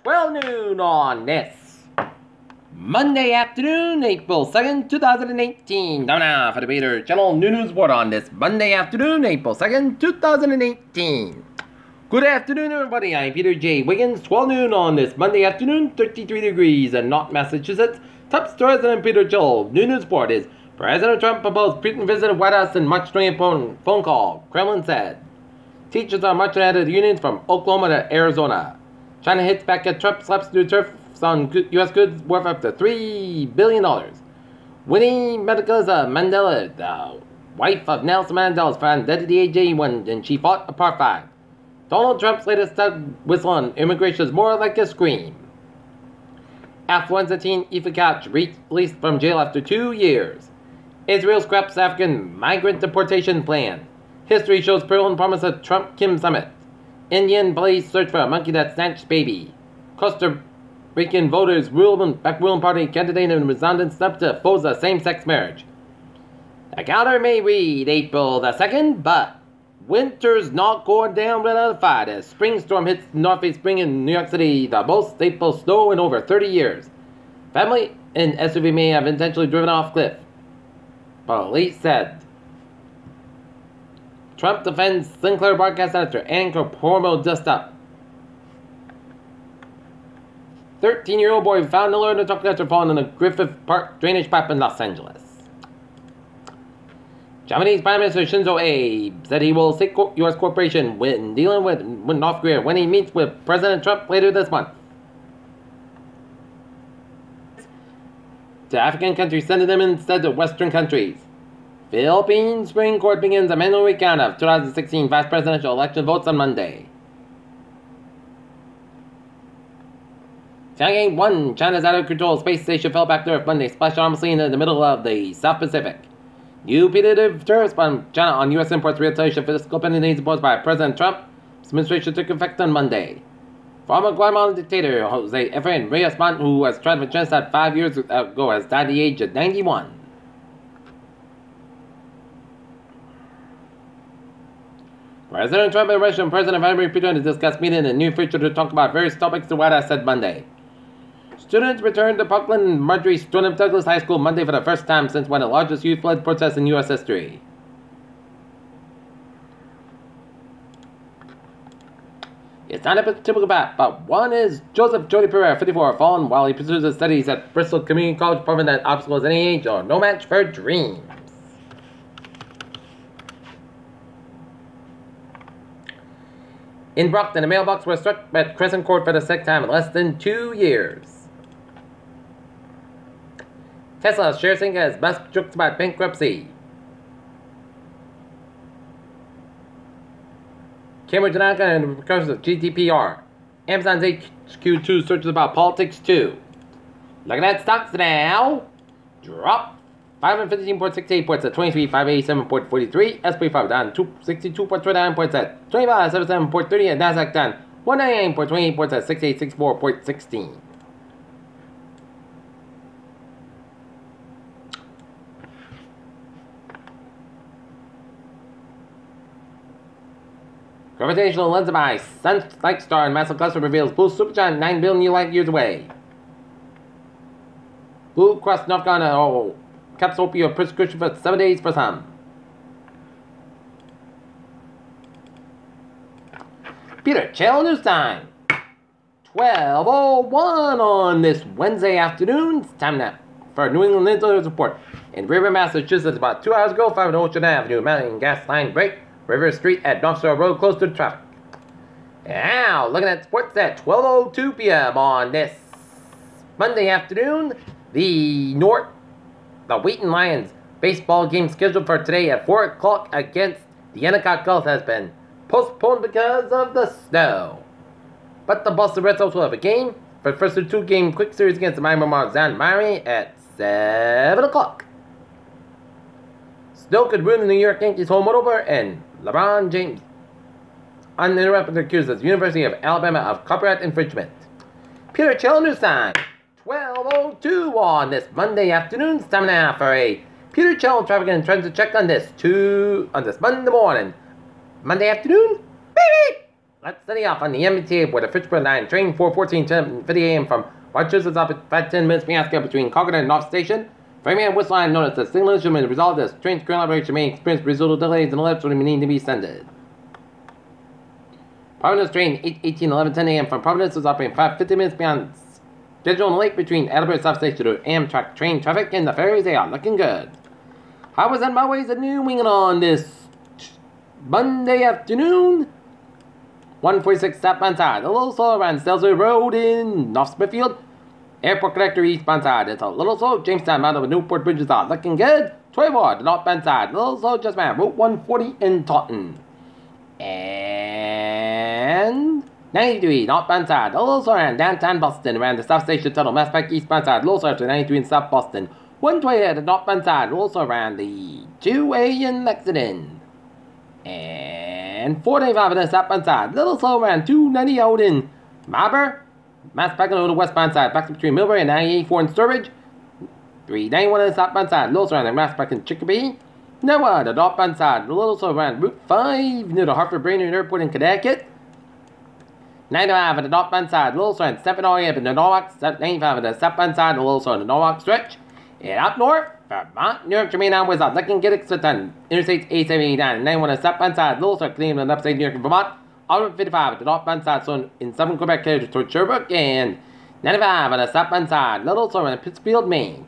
12 noon on this Monday afternoon, April 2nd, 2018. Now for the Peter Channel News Report on this Monday afternoon, April 2nd, 2018. Good afternoon, everybody. I'm Peter J. Wiggins. 12 noon on this Monday afternoon, 33 degrees in North Massachusetts. Top stories on Peter Channel News Report is President Trump proposed Putin visited White House in March 20th phone call. Kremlin said. Teachers are marching out of the unions from Oklahoma to Arizona. China hits back at Trump, slaps new tariffs on U.S. goods worth up to $3 billion. Winnie Medicalza Mandela, the wife of Nelson Mandela, was found dead at the age of 81 and she fought apartheid. Donald Trump's latest whistle on immigration is more like a scream. Affluenza teen Aoife Couch released from jail after 2 years. Israel scraps African migrant deportation plan. History shows Pearl and promise of Trump-Kim summit. Indian police search for a monkey that snatched baby. Costa Rican voters back ruling party candidate in resounding snub to oppose a same-sex marriage. The calendar may read April the 2nd, but winter's not going down without a fight as spring storm hits northeast spring in New York City, the most April snow in over 30 years. Family in SUV may have intentionally driven off cliff. Police said. Trump defends Sinclair broadcast senator Anchor Pormo dust up. 13-year-old boy found to learn to talk after falling in the Griffith Park drainage pipe in Los Angeles. Japanese Prime Minister Shinzo Abe said he will seek U.S. cooperation when dealing with North Korea when he meets with President Trump later this month. To African countries sending them instead of Western countries. Philippine Supreme Court begins a manual recount of 2016 vice presidential election votes on Monday. Tiangong 1, China's out-of-control space station fell back to Earth Monday, splashed harmlessly in the middle of the South Pacific. New punitive tariffs from China on U.S. imports retaliation for fiscal penalties imposed by President Trump. His administration took effect on Monday. Former Guatemalan dictator Jose Efrain Reyes Montt, who was tried for genocide 5 years ago, has died at the age of 91. President Trump and Russian President Vladimir Putin discussed meeting in the near future to talk about various topics, the White House said Monday. Students returned to Parkland Marjorie Stoneman Douglas High School Monday for the first time since one of the largest youth-led protests in U.S. history. It's not a typical bat, but one is Joseph Jody Pereira, 54, fallen while he pursues his studies at Bristol Community College, proving that obstacles at any age are no match for dreams. In Brockton, a mailbox was struck at Crescent Court for the second time in less than 2 years. Tesla share sync has best jokes about bankruptcy. Cambridge Analytica and the repercussions of GDPR. Amazon's HQ2 searches about politics too. Looking at stocks now. Drop 515.68 points at 23,587.43. SP 5 down 262.29 points at 25,77.30 and Nasdaq down 199.28 points at 6864.16. Gravitational lens by Sun-like star and massive cluster reveals blue supergiant 9 billion light years away. Blue Cross North Carolina capsule opioid prescription for 7 days for some. Peter Channel News Time. 12:01 on this Wednesday afternoon. It's time now for a New England News Report. In River, Massachusetts, about 2 hours ago, 5 on Ocean Avenue, mountain gas line break. River Street at North Shore Road closed to traffic. Now, looking at sports at 12:02 p.m. on this Monday afternoon. The Wheaton Lions baseball game scheduled for today at 4 o'clock against the Endicott Gulls has been postponed because of the snow. But the Boston Red Sox will have a game for the first of 2-game quick series against the Miami Marlins at 7 o'clock. Snow could ruin the New York Yankees home opener, and LeBron James uninterrupted accuses the University of Alabama of copyright infringement. Peter Channel News Time. 12:02 on this Monday afternoon. It's time now for a Peter Channel traffic and transit check on this Monday morning. Monday afternoon, baby! Let's study off on the MBTA with a Fitchburg line, train 4:14:50 a.m. from Rochester up at 5:10 minutes fiasco between Concord and North Station. Framingham West Line notice the signal issue may result as train's current operation may experience residual delays and alerts when need to be sended. Providence train 8:18:11:10 a.m. from Providence is operating 5:50 minutes beyond schedule on the lake between Edinburgh South Station to Amtrak train traffic and the ferries. They are looking good. I was on my way to New England on this Monday afternoon. 146 southbound side. A little slow around Salisbury Road in North Smithfield. Airport connector eastbound side. It's a little slow. Jamestown Mountain with Newport bridges are looking good. 24 the northbound side. A little slow just around Route 140 in Taunton. And 93 northbound side. A little slow around downtown Boston around the South Station Tunnel. Mass Pike eastbound side. A little slow to 93 in South Boston. 120 at the northbound side. A little slow around the 2A in Lexington. And 495 on the southbound side. Little slow around 290 out in Marlborough. Mass Pike on the westbound side. Back between Millbury and 984 in Sturbridge. 391 on the southbound side. Little slow around the Mass Pike in Chicopee. Now the northbound side. A little slow around Route 5 near the Hartford Brainerd Airport in Connecticut. 95 on the northbound side. A little slow around 708 up in the Norwalk. 95 on the southbound side. A little slow on the Norwalk stretch. And up north, Vermont, New York, Jermaine, on west, looking good exit on Interstate 879, 91 on the southbound side, Little Star, Cleveland, upstate New York, and Vermont, Auburn 55 at the northbound side, so in southern Quebec, towards Sherbrooke, and 95 on the southbound side, Little Star, in Pittsfield, Maine.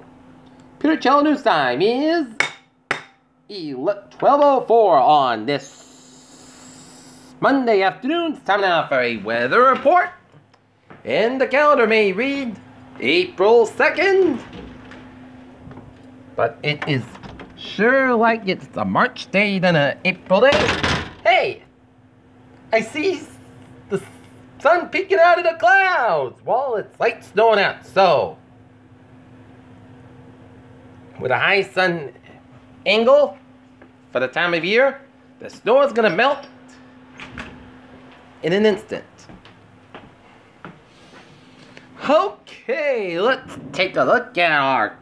Peter Cello News time is 12:04 on this Monday afternoon. It's time now for a weather report. And the calendar may read April 2nd. But it is sure like it's a March day than an April day. Hey! I see the sun peeking out of the clouds. Well, it's light snowing out, so with a high sun angle for the time of year, the snow is going to melt in an instant. Okay, let's take a look at our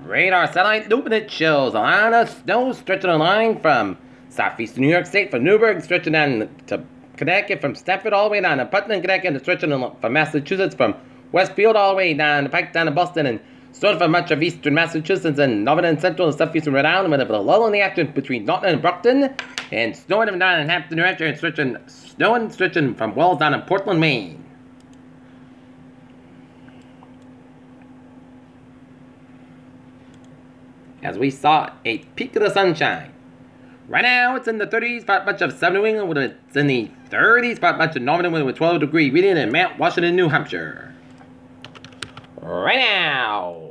radar satellite loop, and it shows a line of snow stretching a line from southeastern New York State, from Newburgh, stretching down to Connecticut, from Stamford all the way down to Putnam, Connecticut, and stretching from Massachusetts, from Westfield all the way down to Pike, down to Boston, and snowing from much of eastern Massachusetts and northern and central and southeastern Rhode Island, with a lull in the action between Norton and Brockton, and snowing from down in Hampton, New Hampshire, and stretching from Wells down in Portland, Maine. As we saw a peek of the sunshine. Right now, it's in the 30s, spot much of southern New England, it's in the 30s, spot much of northern New England with 12 degree reading in Mount Washington, New Hampshire. Right now,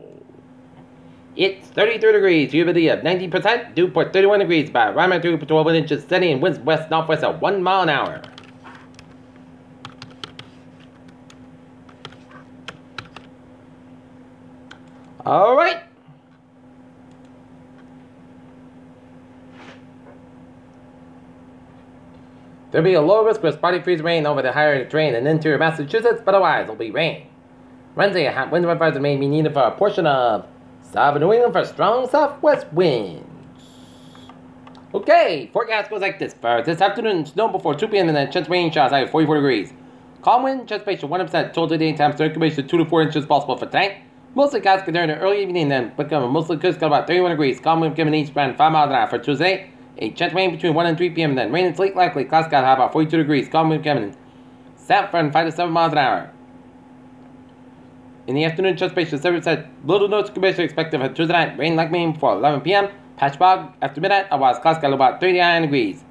it's 33 degrees, humidity of 90%, dew point 31 degrees, by barometer 12 inches, steady, and winds west-northwest at 1 mile an hour. All right. There'll be a low risk for spotty freeze rain over the higher terrain in interior Massachusetts, but otherwise there'll be rain. Wednesday, a hot wind advisory may be needed for a portion of southern New England for strong southwest winds. Okay, forecast goes like this. For this afternoon, snow before 2 p.m. and then chance rain showers high of 44 degrees. Calm wind, chance ratio 100%, total daytime circulation 2 to 4 inches possible for tonight. Mostly clouds during the early evening, then become mostly clouds about 31 degrees. Calm wind giving each band 5 miles an hour for Tuesday. A chance rain between 1 and 3 p.m. Then rain and sleet likely. Clouds got high about 42 degrees. Calm wind coming south from 5 to 7 miles an hour. In the afternoon, chance ratio 7%. Little notes condition expected for Tuesday night. Rain likely before 11 p.m. Patch fog after midnight. Otherwise, clouds got about 39 degrees.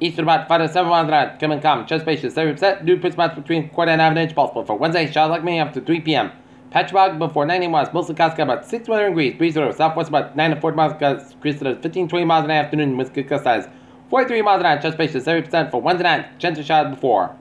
East about 5 to 7 miles an hour. Coming calm. Chance ratio 7%. Dew point spots between quarter and half an inch possible for Wednesday. Showers likely after 3 p.m. Patch fog before 9 a.m. Mostly clouds got about 6 to 100 degrees. Breeze to the southwest about 9 to 40 miles. Increase to the 15-20 miles in the afternoon. With good gust size 43 miles an hour. Chance ratio 70% for Wednesday night. Chance of showers before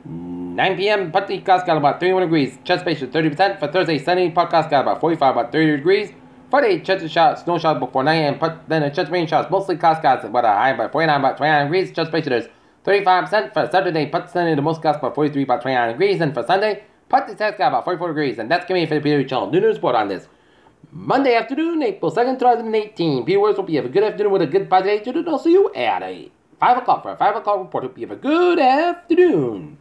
9 p.m. Partly clouds got about 31 degrees. Chance ratio 30% for Thursday. Sunday. Part clouds got about 45, about 30 degrees. Friday, chance of showers, snow showers before 9 a.m. Then a chance of rain showers. Mostly clouds got about a high about 49, about 29 degrees. Chance ratio there's 35% for Saturday. Part Sunday, the most clouds about 43, about 29 degrees. And for Sunday, partly clouds got about 44 degrees. And that's going to be for the Peter Channel News Report on this Monday afternoon, April 2nd, 2018. Viewers, hope you have a good afternoon with a good positive attitude, and I'll see you at 8. 5 o'clock for a 5 o'clock report. Hope you have a good afternoon.